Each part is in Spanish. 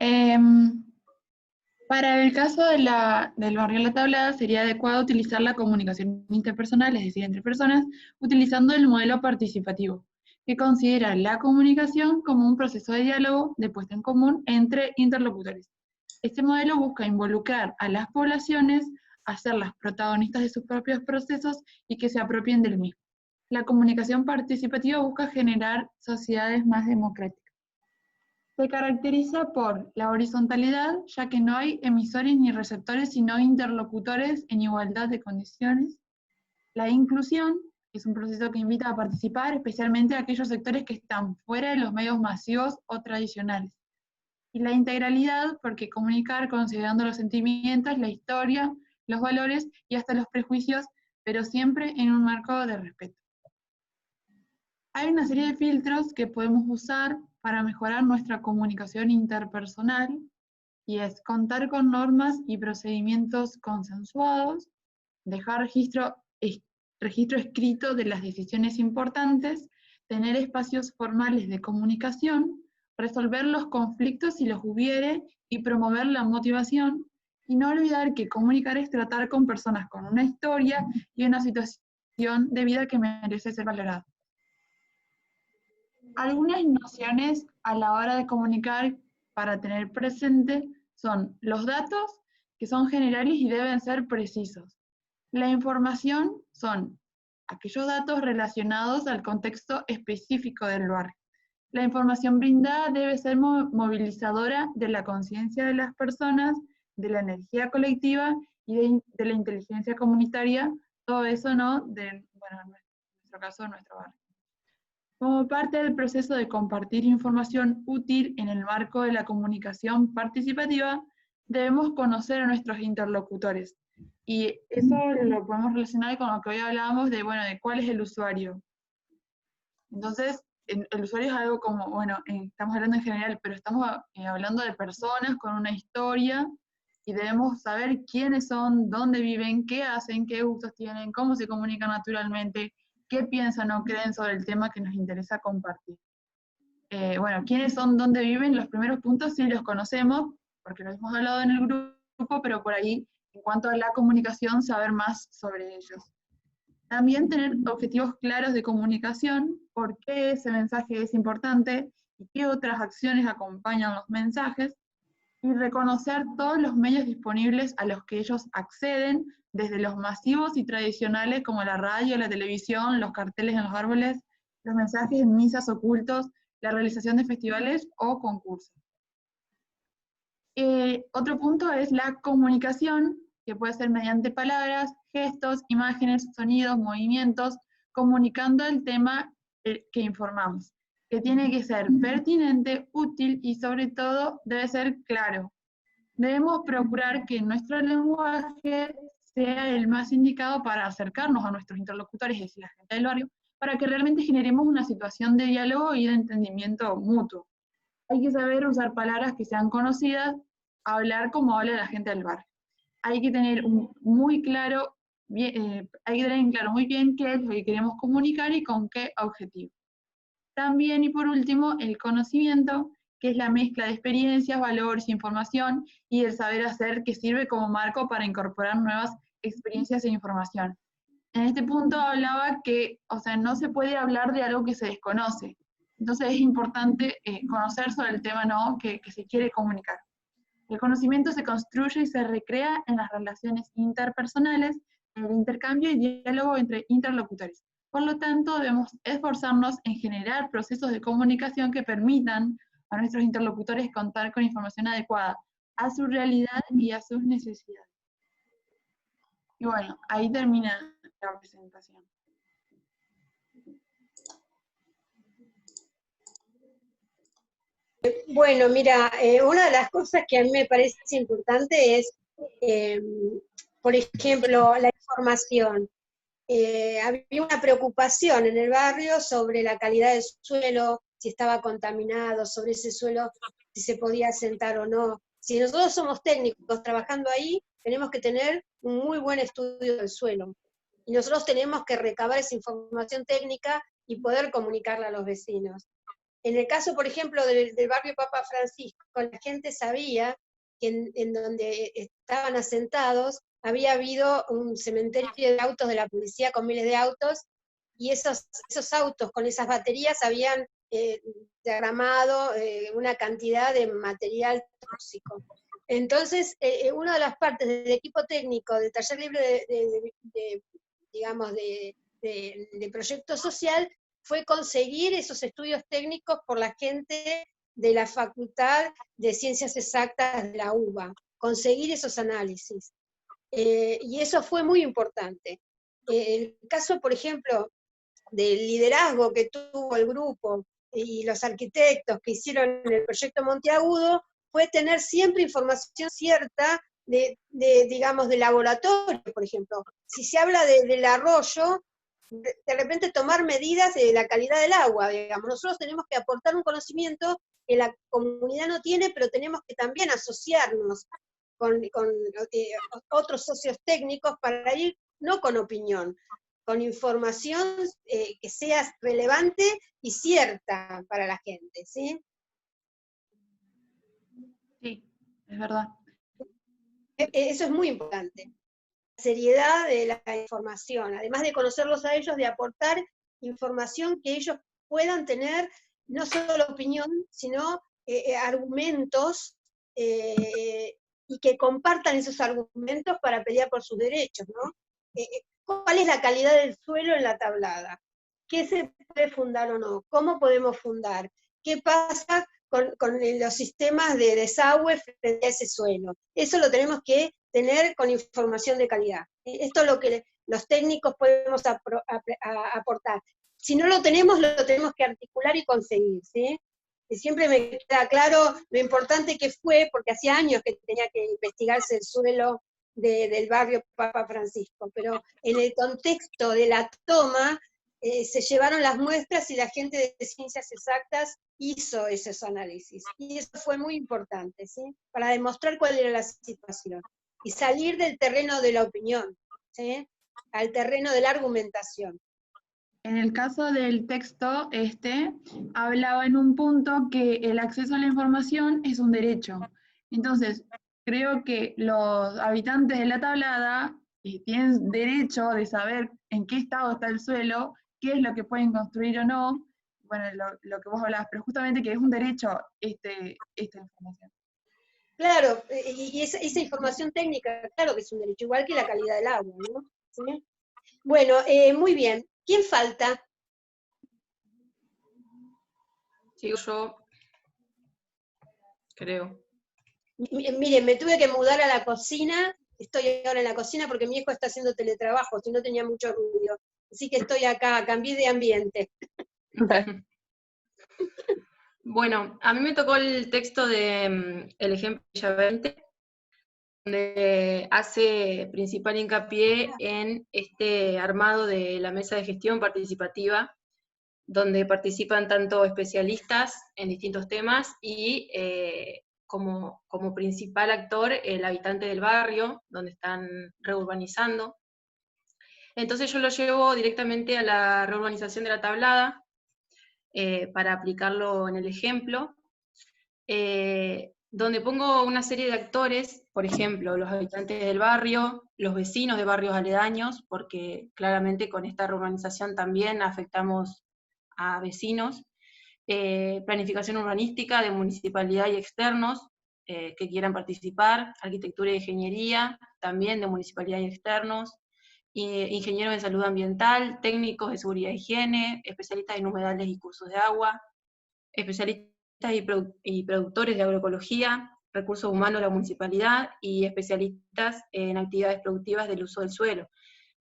Em, para el caso del barrio La Tablada, sería adecuado utilizar la comunicación interpersonal, es decir, entre personas, utilizando el modelo participativo, que considera la comunicación como un proceso de diálogo, de puesta en común entre interlocutores. Este modelo busca involucrar a las poblaciones, hacerlas protagonistas de sus propios procesos y que se apropien del mismo. La comunicación participativa busca generar sociedades más democráticas. Se caracteriza por la horizontalidad, ya que no hay emisores ni receptores, sino interlocutores en igualdad de condiciones. La inclusión, que es un proceso que invita a participar, especialmente a aquellos sectores que están fuera de los medios masivos o tradicionales. Y la integralidad, porque comunicar considerando los sentimientos, la historia, los valores y hasta los prejuicios, pero siempre en un marco de respeto. Hay una serie de filtros que podemos usar para mejorar nuestra comunicación interpersonal, y es contar con normas y procedimientos consensuados, dejar registro escrito de las decisiones importantes, tener espacios formales de comunicación, resolver los conflictos si los hubiere y promover la motivación, y no olvidar que comunicar es tratar con personas con una historia y una situación de vida que merece ser valorada. Algunas nociones a la hora de comunicar para tener presente son los datos, que son generales y deben ser precisos. La información son aquellos datos relacionados al contexto específico del lugar. La información brindada debe ser movilizadora de la conciencia de las personas, de la energía colectiva y de la inteligencia comunitaria, todo eso, ¿no? Bueno, en nuestro caso, nuestro barrio. Como parte del proceso de compartir información útil en el marco de la comunicación participativa, debemos conocer a nuestros interlocutores. Y eso lo podemos relacionar con lo que hoy hablábamos de, bueno, de cuál es el usuario. Entonces, el usuario es algo como, bueno, estamos hablando en general, pero estamos hablando de personas con una historia y debemos saber quiénes son, dónde viven, qué hacen, qué gustos tienen, cómo se comunican naturalmente, qué piensan o creen sobre el tema que nos interesa compartir. Bueno, quiénes son, dónde viven, los primeros puntos sí los conocemos, porque los hemos hablado en el grupo, pero por ahí, en cuanto a la comunicación, saber más sobre ellos. También tener objetivos claros de comunicación, por qué ese mensaje es importante y qué otras acciones acompañan los mensajes, y reconocer todos los medios disponibles a los que ellos acceden, desde los masivos y tradicionales como la radio, la televisión, los carteles en los árboles, los mensajes en misas ocultos, la realización de festivales o concursos. Otro punto es la comunicación, que puede ser mediante palabras, gestos, imágenes, sonidos, movimientos, comunicando el tema que informamos, que tiene que ser pertinente, útil y sobre todo debe ser claro. Debemos procurar que nuestro lenguaje sea el más indicado para acercarnos a nuestros interlocutores, es decir, la gente del barrio, para que realmente generemos una situación de diálogo y de entendimiento mutuo. Hay que saber usar palabras que sean conocidas, hablar como habla la gente del barrio. Hay que tener muy claro, hay que tener en claro muy bien qué es lo que queremos comunicar y con qué objetivo. También, y por último, el conocimiento, que es la mezcla de experiencias, valores, información y el saber hacer, que sirve como marco para incorporar nuevas experiencias e información. En este punto hablaba que, o sea, no se puede hablar de algo que se desconoce. Entonces es importante conocer sobre el tema, ¿no?, que se quiere comunicar. El conocimiento se construye y se recrea en las relaciones interpersonales, en el intercambio y diálogo entre interlocutores. Por lo tanto, debemos esforzarnos en generar procesos de comunicación que permitan a nuestros interlocutores contar con información adecuada a su realidad y a sus necesidades. Y bueno, ahí termina la presentación. Bueno, mira, una de las cosas que a mí me parece importante es, por ejemplo, la información. Había una preocupación en el barrio sobre la calidad del suelo, si estaba contaminado, sobre ese suelo, si se podía asentar o no. Si nosotros somos técnicos trabajando ahí, tenemos que tener un muy buen estudio del suelo. Y nosotros tenemos que recabar esa información técnica y poder comunicarla a los vecinos. En el caso, por ejemplo, del barrio Papa Francisco, la gente sabía que en donde estaban asentados había habido un cementerio de autos de la policía con miles de autos, y esos autos con esas baterías habían derramado una cantidad de material tóxico. Entonces, una de las partes del equipo técnico del taller libre digamos, de proyecto social fue conseguir esos estudios técnicos por la gente de la Facultad de Ciencias Exactas de la UBA, conseguir esos análisis. Y eso fue muy importante. El caso, por ejemplo, del liderazgo que tuvo el grupo y los arquitectos que hicieron el proyecto Monteagudo, fue tener siempre información cierta digamos, de laboratorio, por ejemplo. Si se habla del arroyo, de repente tomar medidas de la calidad del agua, digamos. Nosotros tenemos que aportar un conocimiento que la comunidad no tiene, pero tenemos que también asociarnos con otros socios técnicos para ir, no con opinión, con información que sea relevante y cierta para la gente, ¿sí? Sí, es verdad. Eso es muy importante. La seriedad de la información, además de conocerlos a ellos, de aportar información que ellos puedan tener, no solo opinión, sino argumentos, y que compartan esos argumentos para pelear por sus derechos, ¿no? ¿Cuál es la calidad del suelo en la tablada? ¿Qué se puede fundar o no? ¿Cómo podemos fundar? ¿Qué pasa con los sistemas de desagüe frente a ese suelo? Eso lo tenemos que tener con información de calidad. Esto es lo que los técnicos podemos aportar. Si no lo tenemos que articular y conseguir, ¿sí? Y siempre me queda claro lo importante que fue, porque hacía años que tenía que investigarse el suelo del barrio Papa Francisco, pero en el contexto de la toma se llevaron las muestras y la gente de Ciencias Exactas hizo esos análisis. Y eso fue muy importante, ¿sí? Para demostrar cuál era la situación. Y salir del terreno de la opinión, ¿sí? Al terreno de la argumentación. En el caso del texto, hablaba en un punto que el acceso a la información es un derecho. Entonces, creo que los habitantes de la tablada tienen derecho de saber en qué estado está el suelo, qué es lo que pueden construir o no, bueno, lo que vos hablabas, pero justamente que es un derecho esta información. Claro, y esa información técnica, claro que es un derecho, igual que la calidad del agua, ¿no? ¿Sí? Bueno, muy bien. ¿Quién falta? Sigo yo, creo. Miren, me tuve que mudar a la cocina, estoy ahora en la cocina porque mi hijo está haciendo teletrabajo, si no tenía mucho ruido. Así que estoy acá, cambié de ambiente. Bueno, a mí me tocó el texto de El ejemplo Villa 20, donde hace principal hincapié en este armado de la mesa de gestión participativa, donde participan tanto especialistas en distintos temas y como principal actor el habitante del barrio, donde están reurbanizando. Entonces yo lo llevo directamente a la reurbanización de la tablada, para aplicarlo en el ejemplo, donde pongo una serie de actores, por ejemplo, los habitantes del barrio, los vecinos de barrios aledaños, porque claramente con esta reurbanización también afectamos a vecinos, planificación urbanística de municipalidad y externos que quieran participar, arquitectura y ingeniería, también de municipalidad y externos, ingenieros en salud ambiental, técnicos de seguridad e higiene, especialistas en humedales y cursos de agua, especialistas y productores de agroecología, recursos humanos de la municipalidad y especialistas en actividades productivas del uso del suelo.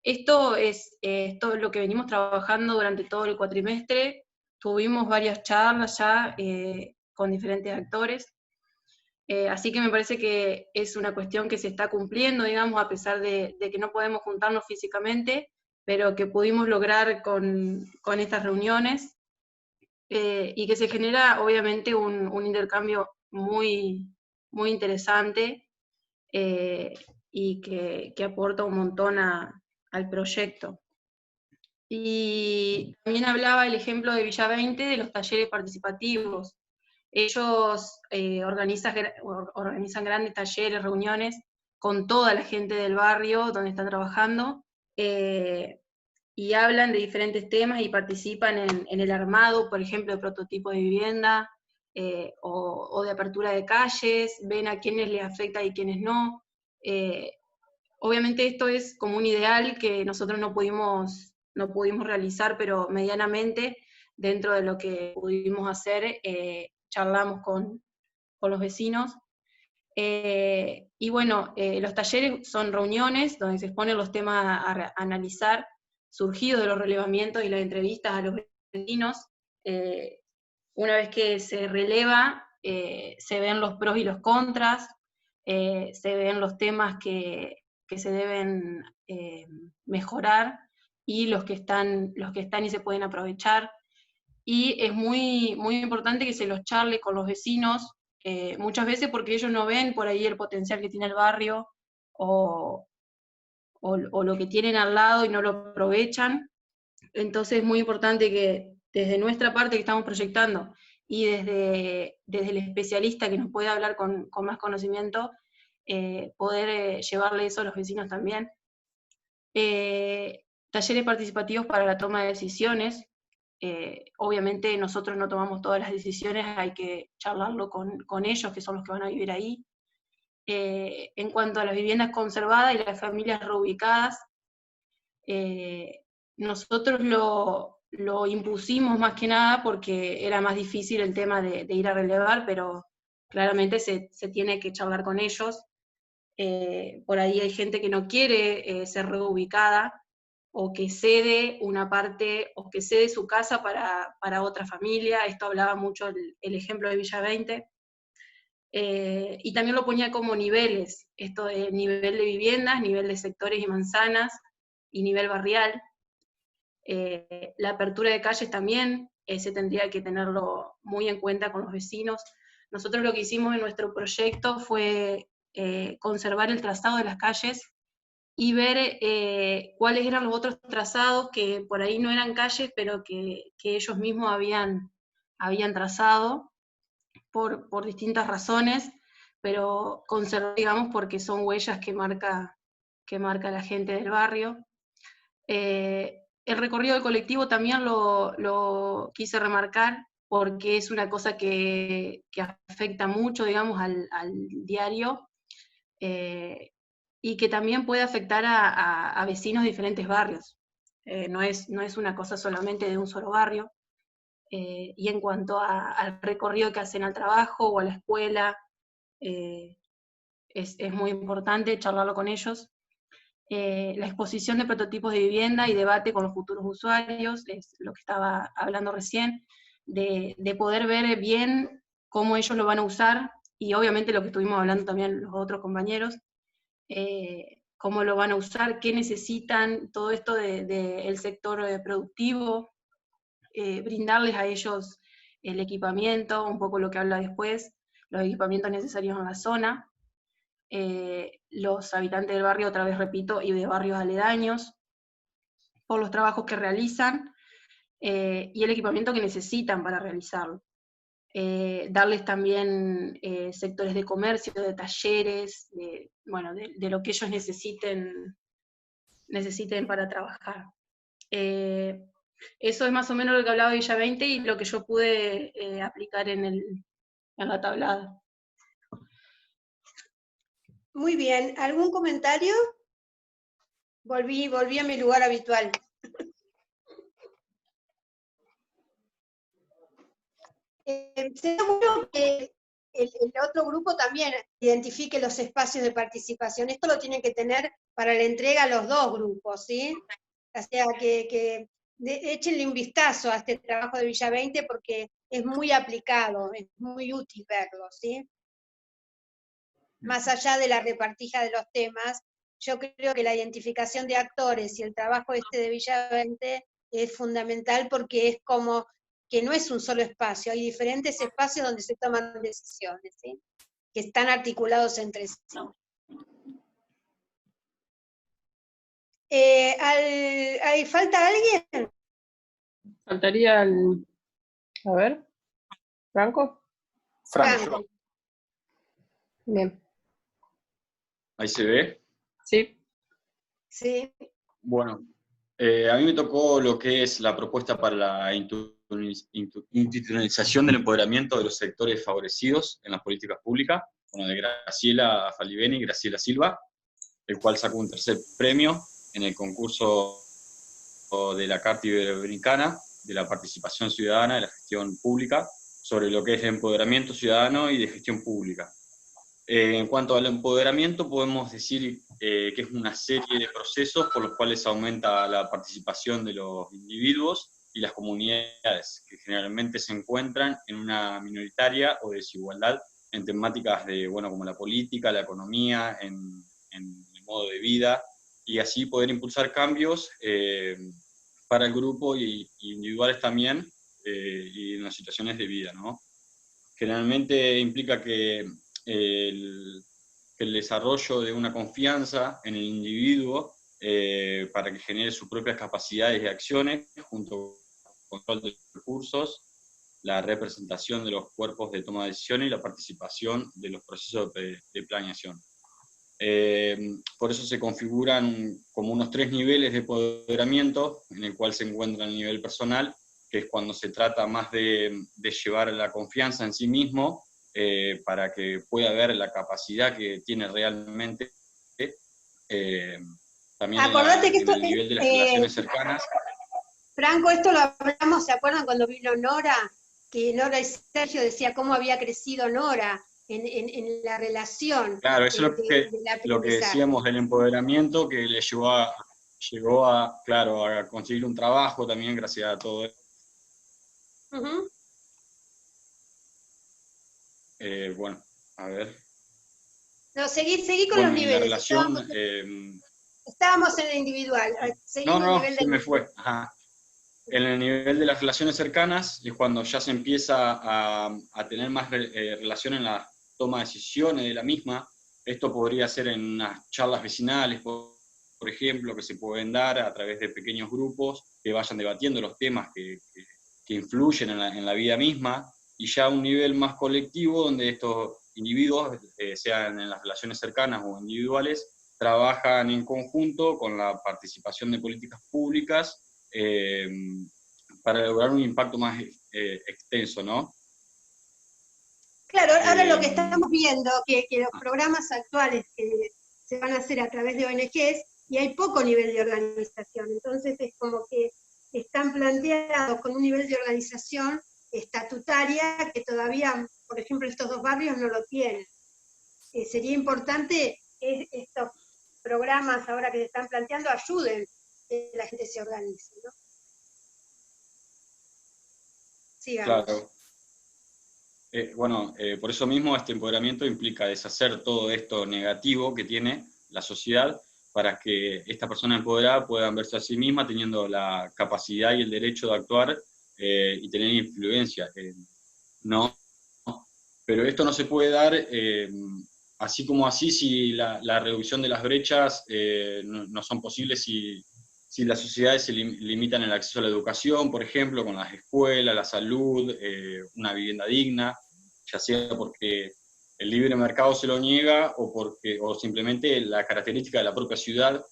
Esto es todo lo que venimos trabajando durante todo el cuatrimestre. Tuvimos varias charlas ya con diferentes actores, así que me parece que es una cuestión que se está cumpliendo, digamos, a pesar de que no podemos juntarnos físicamente, pero que pudimos lograr con estas reuniones, y que se genera obviamente un intercambio muy, muy interesante, y que aporta un montón al proyecto. Y también hablaba el ejemplo de Villa 20 de los talleres participativos. Ellos organizan grandes talleres, reuniones con toda la gente del barrio donde están trabajando, y hablan de diferentes temas y participan en el armado, por ejemplo, de prototipos de vivienda, o de apertura de calles, ven a quiénes les afecta y quiénes no. Obviamente esto es como un ideal que nosotros no pudimos realizar, pero medianamente, dentro de lo que pudimos hacer, charlamos con los vecinos. Y bueno, los talleres son reuniones donde se exponen los temas a analizar, surgidos de los relevamientos y las entrevistas a los vecinos. Una vez que se releva, se ven los pros y los contras, se ven los temas que se deben mejorar, y los que están y se pueden aprovechar. Y es muy, muy importante que se los charle con los vecinos, muchas veces porque ellos no ven por ahí el potencial que tiene el barrio, o lo que tienen al lado y no lo aprovechan. Entonces es muy importante que desde nuestra parte que estamos proyectando, y desde el especialista que nos puede hablar con más conocimiento, poder llevarle eso a los vecinos también. Talleres participativos para la toma de decisiones. Obviamente nosotros no tomamos todas las decisiones, hay que charlarlo con ellos, que son los que van a vivir ahí. En cuanto a las viviendas conservadas y las familias reubicadas, nosotros lo impusimos más que nada porque era más difícil el tema de ir a relevar, pero claramente se tiene que charlar con ellos. Por ahí hay gente que no quiere ser reubicada, o que cede una parte, o que cede su casa para otra familia. Esto hablaba mucho el ejemplo de Villa 20. Y también lo ponía como niveles, esto de nivel de viviendas, nivel de sectores y manzanas, y nivel barrial. La apertura de calles también se tendría que tenerlo muy en cuenta con los vecinos. Nosotros lo que hicimos en nuestro proyecto fue conservar el trazado de las calles y ver cuáles eran los otros trazados que por ahí no eran calles, pero que ellos mismos habían trazado por distintas razones, pero conservar, digamos, porque son huellas que marca la gente del barrio. El recorrido del colectivo también lo quise remarcar, porque es una cosa que afecta mucho, digamos, al diario, y que también puede afectar a vecinos de diferentes barrios. No es una cosa solamente de un solo barrio. Y en cuanto al recorrido que hacen al trabajo o a la escuela, es muy importante charlarlo con ellos. La exposición de prototipos de vivienda y debate con los futuros usuarios, es lo que estaba hablando recién, de poder ver bien cómo ellos lo van a usar, y obviamente lo que estuvimos hablando también los otros compañeros, cómo lo van a usar, qué necesitan, todo esto del sector productivo, brindarles a ellos el equipamiento, un poco lo que habla después, los equipamientos necesarios en la zona. Los habitantes del barrio, otra vez repito, y de barrios aledaños, por los trabajos que realizan, y el equipamiento que necesitan para realizarlo. Darles también sectores de comercio, de talleres, de lo que ellos necesiten para trabajar. Eso es más o menos lo que hablaba Villa 20 y lo que yo pude aplicar en la tablada. Muy bien, ¿algún comentario? Volví a mi lugar habitual. Sería bueno que el otro grupo también identifique los espacios de participación. Esto lo tienen que tener para la entrega a los dos grupos, ¿sí? O sea, que échenle un vistazo a este trabajo de Villa 20 porque es muy aplicado, es muy útil verlo, ¿sí? Más allá de la repartija de los temas, yo creo que la identificación de actores y el trabajo de Villa 20 es fundamental porque es como que no es un solo espacio, hay diferentes espacios donde se toman decisiones, ¿sí? Que están articulados entre sí. ¿Falta alguien? Faltaría el... A ver, ¿Franco? Franco. Bien. Ahí se ve. Sí. Sí. Bueno, a mí me tocó lo que es la propuesta para la institucionalización del empoderamiento de los sectores favorecidos en las políticas públicas, bueno, de Graciela Faliveni y Graciela Silva, el cual sacó un tercer premio en el concurso de la Carta Iberoamericana de la Participación Ciudadana de la Gestión Pública, sobre lo que es el empoderamiento ciudadano y de gestión pública. En cuanto al empoderamiento, podemos decir que es una serie de procesos por los cuales aumenta la participación de los individuos y las comunidades, que generalmente se encuentran en una minoritaria o desigualdad en temáticas de, bueno, como la política, la economía, en el modo de vida, y así poder impulsar cambios para el grupo y individuales también, y en las situaciones de vida, ¿no? Generalmente implica que el desarrollo de una confianza en el individuo para que genere sus propias capacidades y acciones, junto con el control de los recursos, la representación de los cuerpos de toma de decisiones y la participación de los procesos de planeación. Por eso se configuran como unos 3 niveles de empoderamiento, en el cual se encuentra el nivel personal, que es cuando se trata más de llevar la confianza en sí mismo, para que pueda ver la capacidad que tiene realmente. También Acordate que en esto el nivel de las relaciones cercanas. Franco, esto lo hablamos, ¿se acuerdan cuando vino Nora? Que Nora y Sergio decía cómo había crecido Nora en la relación. Claro, eso es lo que decíamos del empoderamiento, que le llegó a, claro, a conseguir un trabajo también gracias a todo esto. Uh-huh. Bueno, a ver. No, seguí con los niveles. La relación, estábamos en el individual. Seguí en el nivel se me fue. Ajá. En el nivel de las relaciones cercanas es cuando ya se empieza a tener más relación en la toma de decisiones de la misma. Esto podría ser en unas charlas vecinales, por ejemplo, que se pueden dar a través de pequeños grupos que vayan debatiendo los temas que influyen en la vida misma, y ya un nivel más colectivo donde estos individuos, sean en las relaciones cercanas o individuales, trabajan en conjunto con la participación de políticas públicas para lograr un impacto más extenso, ¿no? Claro, ahora lo que estamos viendo, que los programas actuales que se van a hacer a través de ONGs, y hay poco nivel de organización, entonces es como que están planteados con un nivel de organización estatutaria que todavía, por ejemplo, estos 2 barrios no lo tienen. Sería importante que estos programas ahora que se están planteando ayuden a que la gente se organice, ¿no? Sigamos. Claro. Por eso mismo este empoderamiento implica deshacer todo esto negativo que tiene la sociedad para que esta persona empoderada puedan verse a sí misma teniendo la capacidad y el derecho de actuar y tener influencia. No, pero esto no se puede dar así como así si la reducción de las brechas no son posibles si las sociedades se limitan el acceso a la educación, por ejemplo, con las escuelas, la salud, una vivienda digna, ya sea porque el libre mercado se lo niega o simplemente la característica de la propia ciudad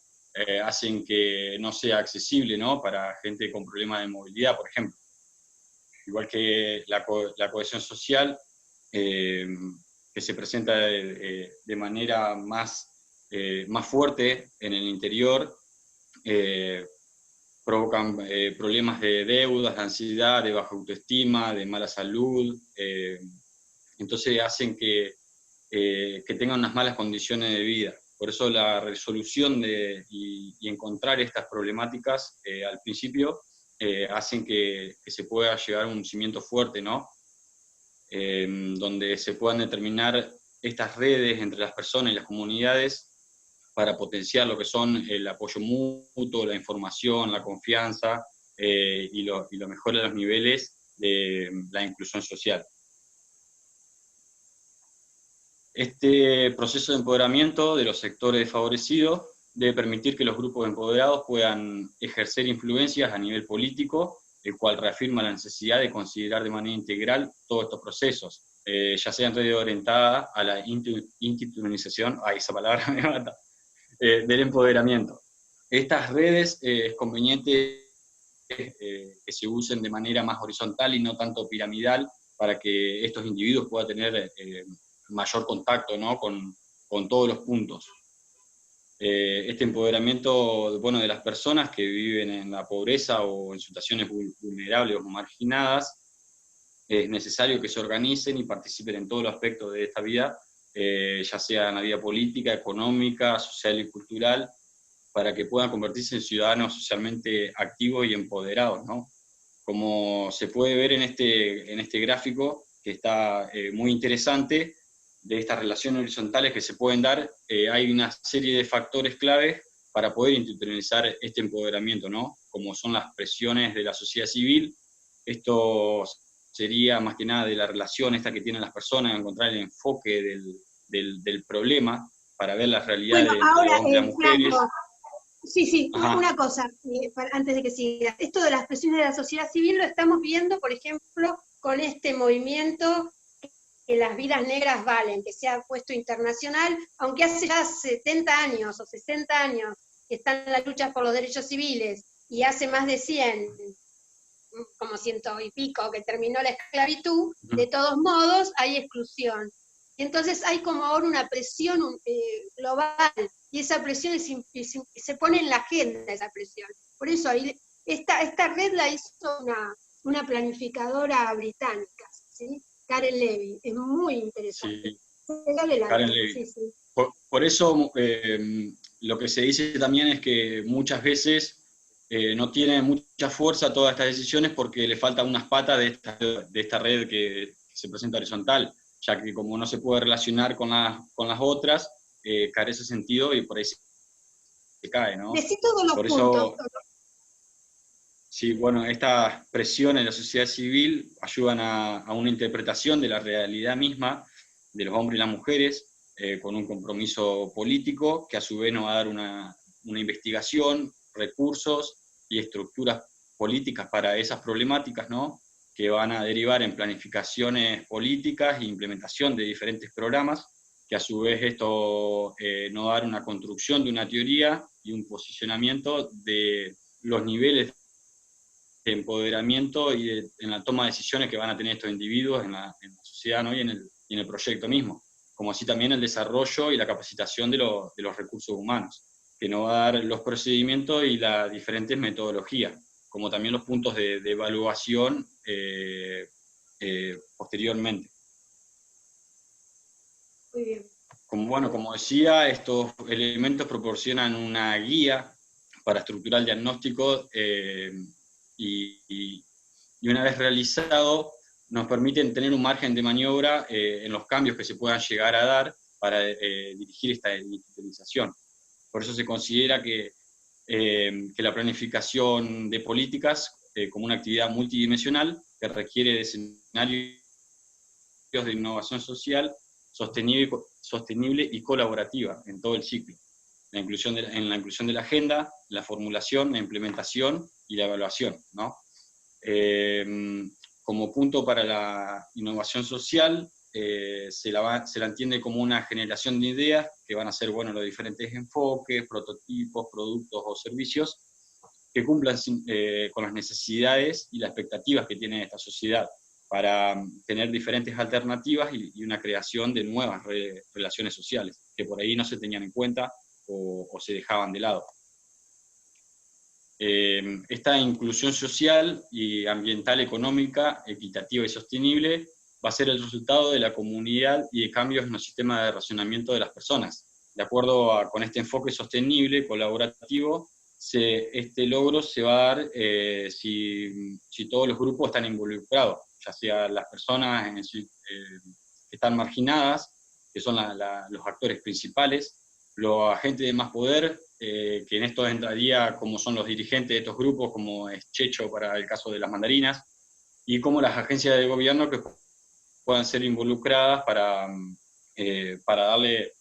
hacen que no sea accesible, ¿no? Para gente con problemas de movilidad, por ejemplo. Igual que la cohesión social, que se presenta de manera más fuerte en el interior, provocan problemas de deudas, de ansiedad, de baja autoestima, de mala salud, entonces hacen que tengan unas malas condiciones de vida. Por eso la resolución y encontrar estas problemáticas al principio hacen que se pueda llegar a un cimiento fuerte, ¿no? Donde se puedan determinar estas redes entre las personas y las comunidades para potenciar lo que son el apoyo mutuo, la información, la confianza y lo mejor de los niveles de la inclusión social. Este proceso de empoderamiento de los sectores desfavorecidos debe permitir que los grupos empoderados puedan ejercer influencias a nivel político, el cual reafirma la necesidad de considerar de manera integral todos estos procesos, ya sean redes orientadas a la institucionalización, esa palabra me mata, del empoderamiento. Estas redes es conveniente que se usen de manera más horizontal y no tanto piramidal, para que estos individuos puedan tener mayor contacto, ¿no?, con todos los puntos. Este empoderamiento, bueno, de las personas que viven en la pobreza o en situaciones vulnerables o marginadas, es necesario que se organicen y participen en todos los aspectos de esta vida, ya sea en la vida política, económica, social y cultural, para que puedan convertirse en ciudadanos socialmente activos y empoderados, ¿no? Como se puede ver en este gráfico, que está muy interesante, de estas relaciones horizontales que se pueden dar, hay una serie de factores claves para poder institucionalizar este empoderamiento, ¿no? Como son las presiones de la sociedad civil. Esto sería más que nada de la relación esta que tienen las personas, encontrar el enfoque del problema para ver las realidades Bueno, entre ahora, los hombres y las mujeres. Franco, sí, Ajá. una cosa, antes de que sigas. Esto de las presiones de la sociedad civil lo estamos viendo, por ejemplo, con este movimiento que las vidas negras valen, que se ha puesto internacional, aunque hace ya 70 años o 60 años que están en la lucha por los derechos civiles, y hace más de 100, como 100 y pico, que terminó la esclavitud, de todos modos hay exclusión. Y entonces hay como ahora una presión global, y esa presión se pone en la agenda, esa presión. Por eso ahí, esta red la hizo una planificadora británica, ¿sí? Karen Levy, es muy interesante. Sí, Karen Levy. Sí. Por eso lo que se dice también es que muchas veces no tiene mucha fuerza todas estas decisiones porque le faltan unas patas de esta red que se presenta horizontal, ya que como no se puede relacionar con las otras, carece sentido y por ahí se cae, ¿no? Decí todos los por puntos. eso, sí, bueno, estas presiones de la sociedad civil ayudan a una interpretación de la realidad misma de los hombres y las mujeres, con un compromiso político que a su vez nos va a dar una investigación, recursos y estructuras políticas para esas problemáticas, ¿no?, que van a derivar en planificaciones políticas e implementación de diferentes programas, que a su vez esto nos va a dar una construcción de una teoría y un posicionamiento de los niveles de empoderamiento y en la toma de decisiones que van a tener estos individuos en la sociedad, ¿no?, y en el proyecto mismo, como así también el desarrollo y la capacitación de los recursos humanos, que nos va a dar los procedimientos y las diferentes metodologías, como también los puntos de evaluación posteriormente. Muy bien. Como decía, estos elementos proporcionan una guía para estructurar el diagnóstico y una vez realizado nos permiten tener un margen de maniobra en los cambios que se puedan llegar a dar para dirigir esta institucionalización. Por eso se considera que la planificación de políticas como una actividad multidimensional que requiere de escenarios de innovación social sostenible y colaborativa en todo el ciclo. En la inclusión de la agenda, la formulación, la implementación y la evaluación, ¿no? Como punto para la innovación social, se la entiende como una generación de ideas que van a ser, bueno, los diferentes enfoques, prototipos, productos o servicios que cumplan con las necesidades y las expectativas que tiene esta sociedad, para tener diferentes alternativas y una creación de nuevas relaciones sociales, que por ahí no se tenían en cuenta o se dejaban de lado. Esta inclusión social y ambiental, económica, equitativa y sostenible va a ser el resultado de la comunidad y de cambios en los sistemas de relacionamiento de las personas. De acuerdo con este enfoque sostenible, colaborativo, este logro se va a dar si todos los grupos están involucrados, ya sea las personas que están marginadas, que son los actores principales, los agentes de más poder, que en esto entraría como son los dirigentes de estos grupos, como es Checho para el caso de las mandarinas, y como las agencias de gobierno que puedan ser involucradas para darle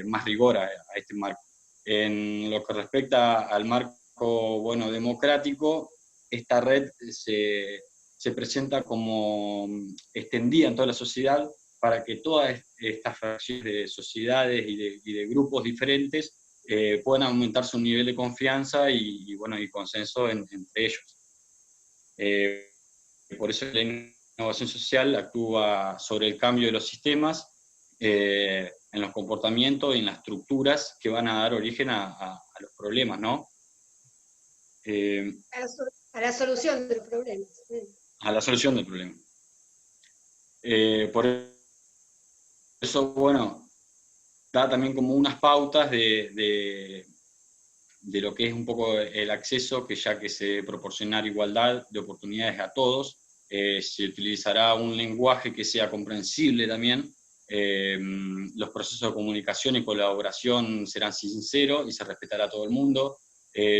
más rigor a este marco. En lo que respecta al marco, bueno, democrático, esta red se presenta como extendida en toda la sociedad para que todas estas fracciones de sociedades y de grupos diferentes puedan aumentar su nivel de confianza bueno, y consenso entre ellos. Por eso la innovación social actúa sobre el cambio de los sistemas, en los comportamientos y en las estructuras que van a dar origen a los problemas, ¿no? A la solución del problema. A la solución del problema. Por eso, bueno, da también como unas pautas de lo que es un poco el acceso, que ya que se proporcionar igualdad de oportunidades a todos, se utilizará un lenguaje que sea comprensible también, los procesos de comunicación y colaboración serán sinceros y se respetará a todo el mundo,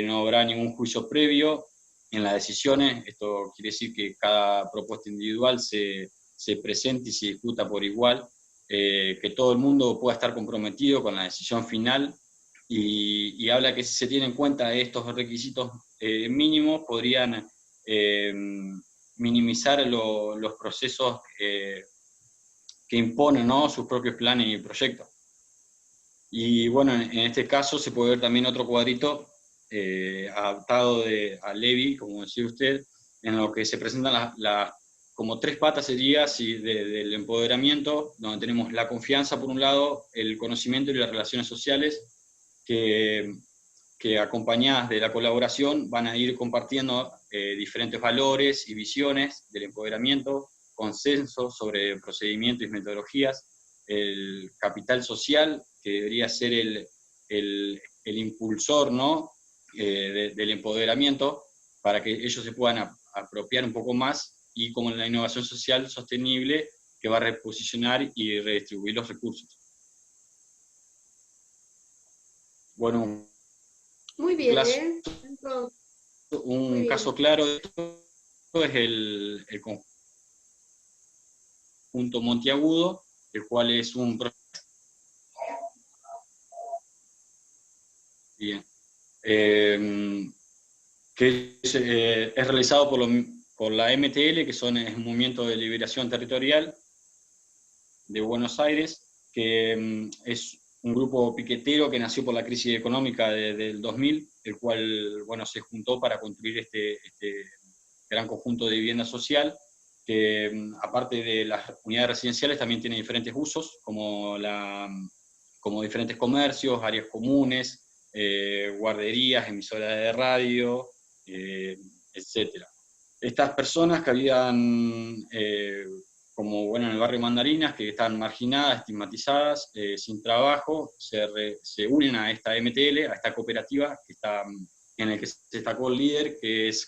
no habrá ningún juicio previo en las decisiones, esto quiere decir que cada propuesta individual se presente y se discuta por igual, que todo el mundo pueda estar comprometido con la decisión final, y habla que si se tienen en cuenta estos requisitos mínimos, podrían minimizar los procesos que imponen, ¿no?, sus propios planes y proyectos. Y bueno, en este caso se puede ver también otro cuadrito adaptado a Levy, como decía usted, en lo que se presentan como tres patas sería del empoderamiento, donde tenemos la confianza por un lado, el conocimiento y las relaciones sociales, que acompañadas de la colaboración van a ir compartiendo diferentes valores y visiones del empoderamiento, consenso sobre procedimientos y metodologías, el capital social, que debería ser el impulsor, ¿no?, del empoderamiento, para que ellos se puedan apropiar un poco más, y como la innovación social sostenible, que va a reposicionar y redistribuir los recursos. Bueno, muy bien, un caso claro de esto es el conjunto montiagudo, el cual es un proyecto que es realizado por la MTL, que es un movimiento de liberación territorial de Buenos Aires, que es un grupo piquetero que nació por la crisis económica del 2000, el cual, bueno, se juntó para construir este gran conjunto de vivienda social, que aparte de las unidades residenciales también tiene diferentes usos, como diferentes comercios, áreas comunes, guarderías, emisoras de radio, etc. Estas personas que habían, como bueno, en el barrio Mandarinas, que están marginadas, estigmatizadas, sin trabajo, se unen a esta MTL, a esta cooperativa, en el que se destacó el líder, que es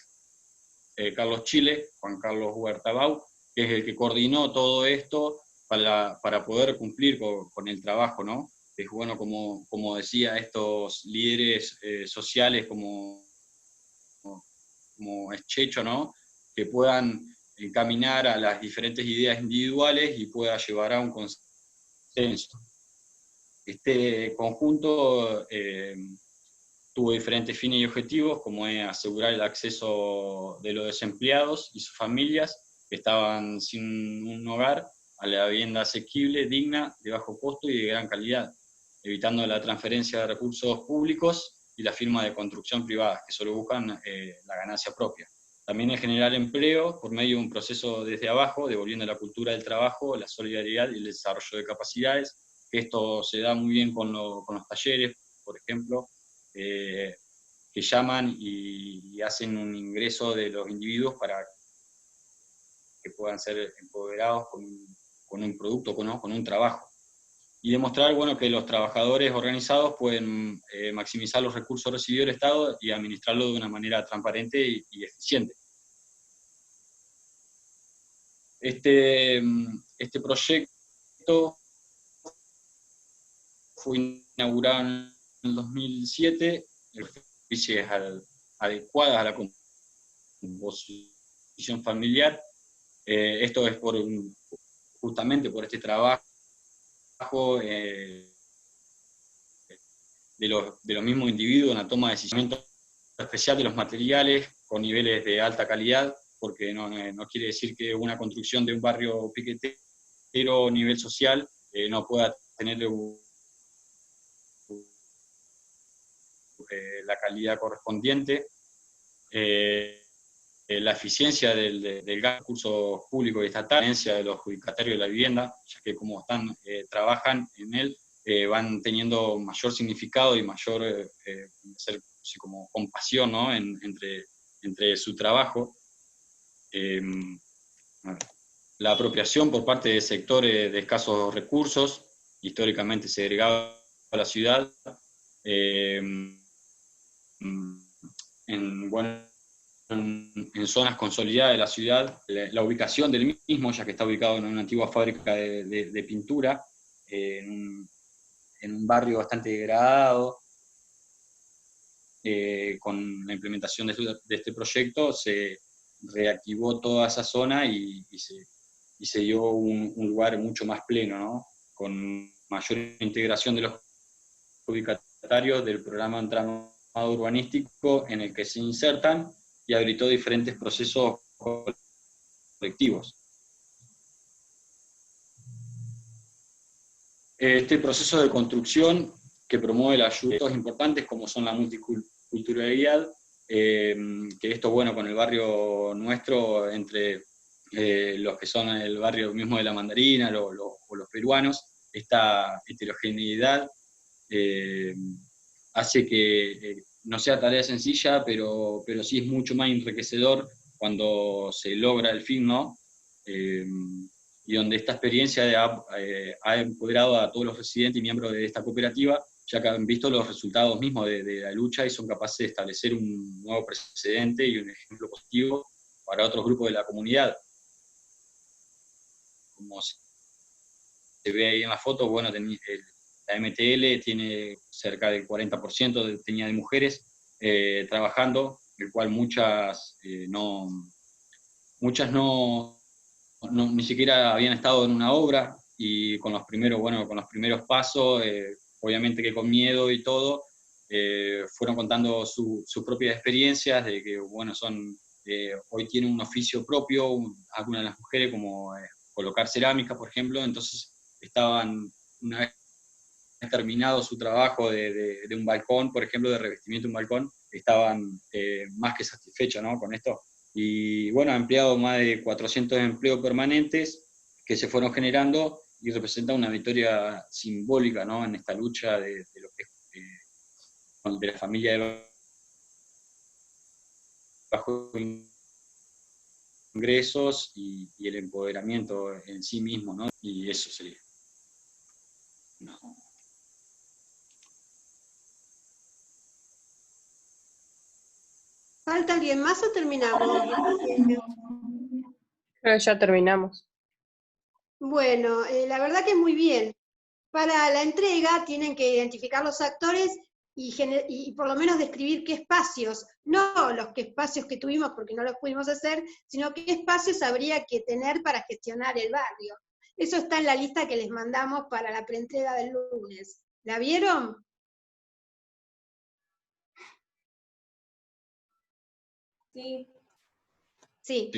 Carlos Chile, Juan Carlos Huerta Bau, que es el que coordinó todo esto para poder cumplir con el trabajo, ¿no? Es bueno, como decía, estos líderes sociales como es Checho, ¿no?, que puedan encaminar a las diferentes ideas individuales y pueda llevar a un consenso. Este conjunto tuvo diferentes fines y objetivos, como es asegurar el acceso de los desempleados y sus familias que estaban sin un hogar a la vivienda asequible, digna, de bajo costo y de gran calidad, evitando la transferencia de recursos públicos y la firma de construcción privada, que solo buscan la ganancia propia. También es generar empleo por medio de un proceso desde abajo, devolviendo la cultura del trabajo, la solidaridad y el desarrollo de capacidades, que esto se da muy bien con los talleres, por ejemplo, que llaman y hacen un ingreso de los individuos para que puedan ser empoderados con un producto, con un trabajo. Y demostrar, bueno, que los trabajadores organizados pueden maximizar los recursos recibidos del Estado y administrarlo de una manera transparente y eficiente. Este proyecto fue inaugurado en el 2007, es adecuada a la composición familiar. Esto es justamente por este trabajo los mismos individuos en la toma de decisiones, especial de los materiales con niveles de alta calidad, porque no quiere decir que una construcción de un barrio piquetero a nivel social no pueda tener la calidad correspondiente. La eficiencia del gasto de recursos públicos y estatal, la eficiencia de los adjudicatarios de la vivienda, ya que como trabajan en él, van teniendo mayor significado y mayor como compasión, ¿no? entre su trabajo. La apropiación por parte de sectores de escasos recursos, históricamente segregados a la ciudad, en zonas consolidadas de la ciudad, la ubicación del mismo, ya que está ubicado en una antigua fábrica de pintura, en un barrio bastante degradado. Con la implementación de este proyecto se reactivó toda esa zona y se dio un lugar mucho más pleno, ¿no? Con mayor integración de los ubicatarios del programa de entramado urbanístico en el que se insertan, y habilitó diferentes procesos colectivos. Este proceso de construcción que promueve las ayudas importantes como son la multiculturalidad, que esto, bueno, con el barrio nuestro, entre los que son el barrio mismo de La Mandarina o los peruanos, esta heterogeneidad hace que no sea tarea sencilla, pero sí es mucho más enriquecedor cuando se logra el fin, ¿no? Y donde esta experiencia ha empoderado a todos los residentes y miembros de esta cooperativa, ya que han visto los resultados mismos de la lucha y son capaces de establecer un nuevo precedente y un ejemplo positivo para otros grupos de la comunidad. Como se ve ahí en la foto, bueno, la MTL tiene cerca del 40% de mujeres trabajando, el cual muchas ni siquiera habían estado en una obra, y con los primeros pasos, obviamente que con miedo y todo, fueron contando sus propias experiencias, de que, bueno, hoy tienen un oficio propio, algunas de las mujeres, como colocar cerámica, por ejemplo. Entonces estaban, una vez terminado su trabajo de un balcón, por ejemplo, de revestimiento de un balcón, estaban más que satisfechos, ¿no? Con esto. Y bueno, ha empleado más de 400 empleos permanentes que se fueron generando, y representa una victoria simbólica, ¿no? En esta lucha de lo que es de la familia de bajos ingresos y el empoderamiento en sí mismo, ¿no? Y eso sería. No. ¿Falta alguien más o terminamos? Creo que ya terminamos. Bueno, la verdad que es muy bien. Para la entrega tienen que identificar los actores y por lo menos describir qué espacios, no los espacios que tuvimos porque no los pudimos hacer, sino qué espacios habría que tener para gestionar el barrio. Eso está en la lista que les mandamos para la preentrega del lunes. ¿La vieron? Sí. Sí.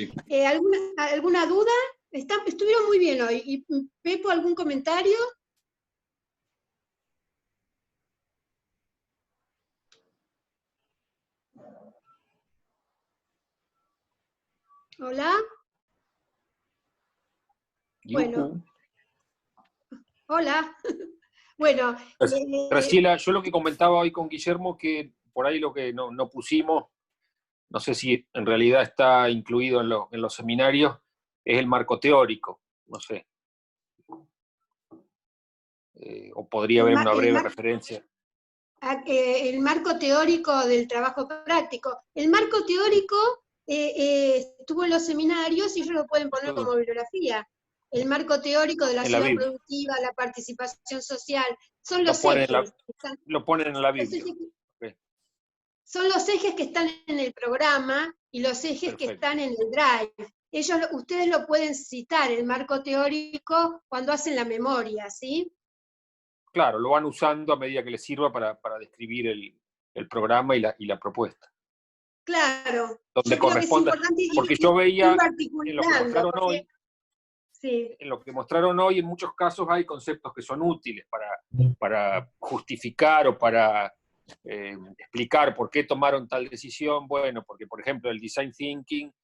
¿Alguna duda? Estuvieron muy bien hoy. ¿Y Pepo, algún comentario? ¿Hola? Bueno. Hola. Bueno. Graciela, yo lo que comentaba hoy con Guillermo, que por ahí lo que no pusimos, no sé si en realidad está incluido en los seminarios, es el marco teórico, no sé. O podría haber una breve referencia. El marco teórico del trabajo práctico. El marco teórico estuvo en los seminarios y ellos lo pueden poner como bibliografía. El marco teórico de la ciudad productiva, la participación social, son los ejes. Lo ponen en la Biblia. Son los ejes que están en el programa y los ejes que están en el drive. Ustedes lo pueden citar, el marco teórico, cuando hacen la memoria, ¿sí? claro, lo van usando a medida que les sirva para describir el programa y la propuesta. Claro, Donde yo creo que es corresponda, importante porque yo veía irlo en lo que articulando, mostraron hoy, sí. en lo que mostraron hoy, en muchos casos hay conceptos que son útiles para justificar o para explicar por qué tomaron tal decisión. Bueno, porque por ejemplo el design thinking,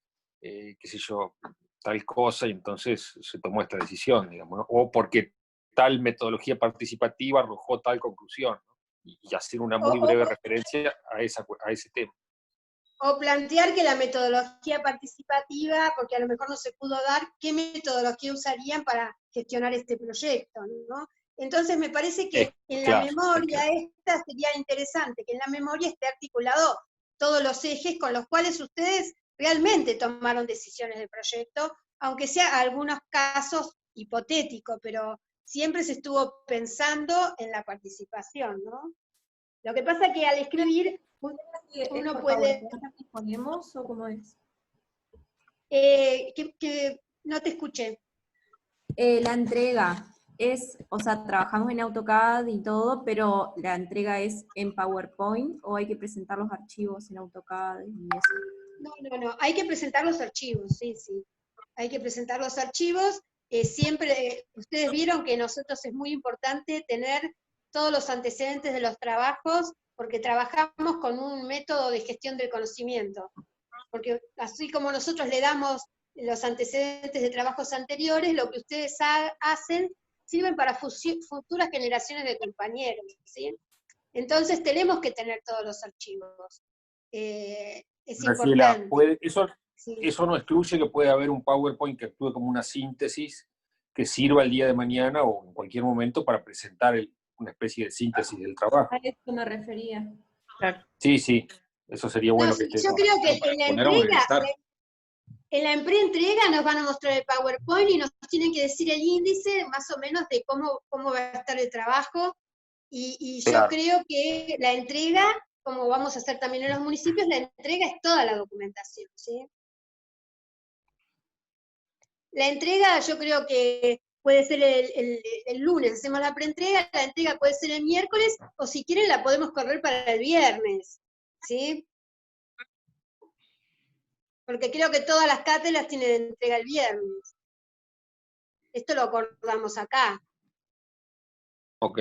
qué sé yo, tal cosa, y entonces se tomó esta decisión, digamos, ¿no? O porque tal metodología participativa arrojó tal conclusión, ¿no? Y hacer una muy breve referencia a ese tema. O plantear que la metodología participativa, porque a lo mejor no se pudo dar, ¿qué metodología usarían para gestionar este proyecto, ¿no? Entonces me parece que en la memoria esta sería interesante, que en la memoria esté articulado todos los ejes con los cuales ustedes realmente tomaron decisiones del proyecto, aunque sea algunos casos hipotéticos, pero siempre se estuvo pensando en la participación, ¿no? Lo que pasa es que al escribir uno puede... ¿Ponemos o cómo es? que no te escuché. La entrega es, o sea, trabajamos en AutoCAD y todo, pero la entrega es en PowerPoint o hay que presentar los archivos en AutoCAD y eso. No, hay que presentar los archivos, sí. Hay que presentar los archivos. Siempre, ustedes vieron que nosotros es muy importante tener todos los antecedentes de los trabajos, porque trabajamos con un método de gestión del conocimiento. Porque así como nosotros le damos los antecedentes de trabajos anteriores, lo que ustedes hacen sirven para futuras generaciones de compañeros, ¿sí? Entonces tenemos que tener todos los archivos. Es Graciela, importante. eso no excluye que pueda haber un PowerPoint que actúe como una síntesis que sirva el día de mañana o en cualquier momento para presentar una especie de síntesis del trabajo. A eso me refería. Claro. Sí, eso sería bueno que esté. Yo creo que en la pre-entrega nos van a mostrar el PowerPoint y nos tienen que decir el índice más o menos de cómo va a estar el trabajo, y yo creo que la entrega, como vamos a hacer también en los municipios, la entrega es toda la documentación, ¿sí? La entrega yo creo que puede ser el lunes, hacemos la preentrega, la entrega puede ser el miércoles, o si quieren la podemos correr para el viernes, ¿sí? Porque creo que todas las cátedras tienen entrega el viernes. Esto lo acordamos acá. Ok.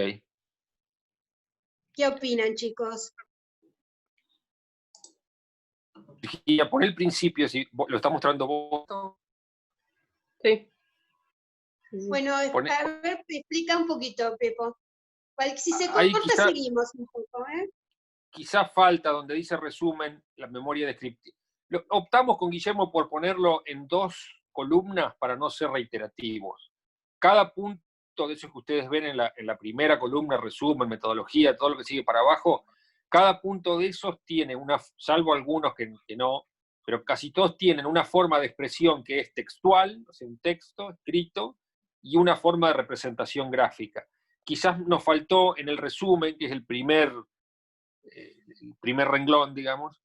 ¿Qué opinan, chicos? Virginia, pon el principio, si lo está mostrando vos. Sí. Bueno, a ver, explica un poquito, Pepo. Si se corta, seguimos un poco, ¿eh? Quizás falta, donde dice resumen, la memoria descriptiva. Optamos con Guillermo por ponerlo en 2 columnas para no ser reiterativos. Cada punto de esos que ustedes ven en la primera columna, resumen, metodología, todo lo que sigue para abajo, cada punto de esos tiene salvo algunos que no, pero casi todos tienen una forma de expresión que es textual, o sea, un texto escrito, y una forma de representación gráfica. Quizás nos faltó en el resumen, que es el primer renglón, digamos,